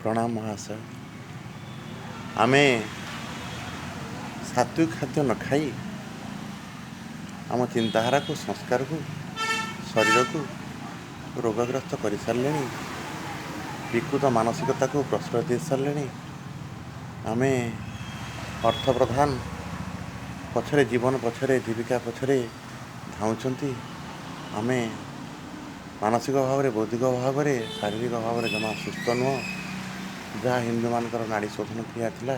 प्रणाम महाशय। आमे सात्विक खाद्य न खाई आम चिंताधारा को संस्कार को शरीर को रोगग्रस्त कर सारे विकृत मानसिकता को प्रश्रय दे सारे आमे अर्थ प्रधान पछरे जीवन पछरे जीविका पछरे धाउंचंती आमे मानसिक भाव में बौद्धिक भाव में शारीरिक भाव में जमा सुस्थ नुह जहाँ हिंदू मानकर नाड़ी शोधन क्रिया थिला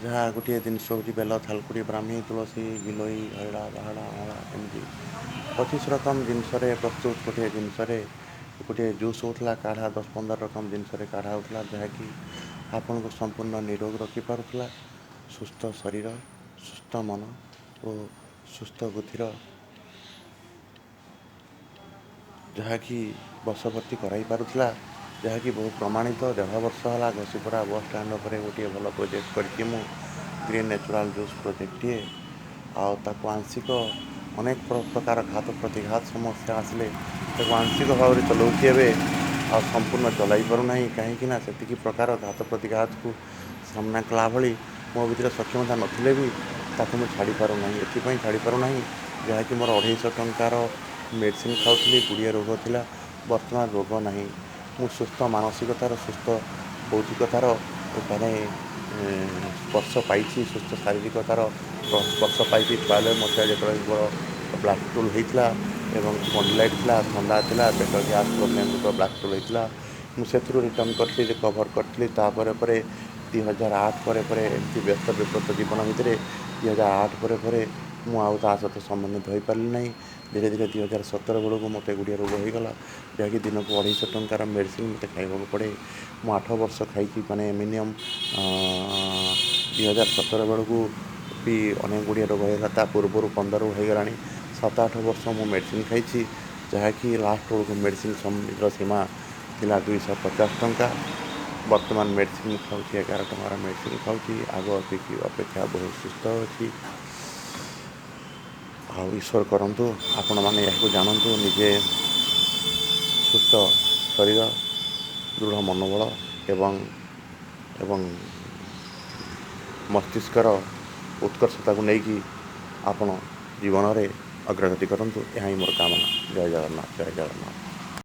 जहाँ गोटे जिनस हूँ बेल थालकुड़ी ब्राह्मी तुलसी गिलोई हरड़ा बाहड़ा अँड़ा एमती 25 रकम जिनस प्रस्तुत गोटे जिनस गोटे जूस होता काढ़ा 10-15 रकम जिनस काढ़ा होता जहाँकि आपन को संपूर्ण निरोग रखिपारुला सुस्थ शरीर सुस्थ मन और सुस्थ बुद्धिर जहाँकि बशवर्ती कराई पारुला जहाँकि बहुत प्रमाणित 1.5 वर्ष है घसीपुरा बस स्टाण्ड पर गोटे भल प्रोजेक्ट करके ग्रीन नेचुरल जूस प्रोजेक्टे आक आंशिक अनेक प्रकार घात प्रतिघात समस्या आसिले आंशिक भाव में चलाऊे आ संपूर्ण चलाई पारना कहीं से प्रकार घात प्रतिघात को सामना कला भली मो भर सक्षमता नथिले भी ताकू मुझे छाड़ी पारना एपाई छाड़ी पारना जहाँकि मोर 250 टंकार मेडिसिन खाऊली गुड़िया रोग थिला वर्तमान रोग ना मु सुस्थ मानसिकतार सुस्थ बौद्धिकतार माने स्पर्श पाई सुस्थ शारीरिकतार स्पर्श पाई पाले मत जो ब्लाक टूल होता एवं स्पॉन्डिलाइट था थंडा था पेट गैस प्रोब्लेम तो ब्लाक टूल होता मुझे रिटर्न करी रिकवर करी 2008 पर एमती व्यस्त विब्रत जीवन भितर 2008 पर मुझा सहित संबंधित हो पारि ना धीरे धीरे 2017 बेलू मत गुड़िया रोग होगा जहाँकि दिन को 250 टंकार मेडिसिन मत खाइबा पड़े मु 8 वर्ष खाई माने मिनिमम 2017 बेलू भी अनेक गुड़िया रोग होगा पूर्व 15 होगा 7-8 वर्ष मु मेडिसिन खाई जहाँकि लास्ट बेलू मेडिसिन सीमा थिला 250 टंका वर्तमान मेडिसिन खाऊँ 11 टंकार मेडिसिन खाऊँ आग अपेक्षा बहुत सुस्थ अच्छी ईश्वर करंतु आपण मैंने यह जानतु निजे सुस्थ शरीर दृढ़ मनोबल एवं मस्तिष्कर उत्कर्षता को लेकिन आपण जीवन में अग्रगति करंतु यह मोर कामना। जय जगन्नाथ जय जगन्नाथ।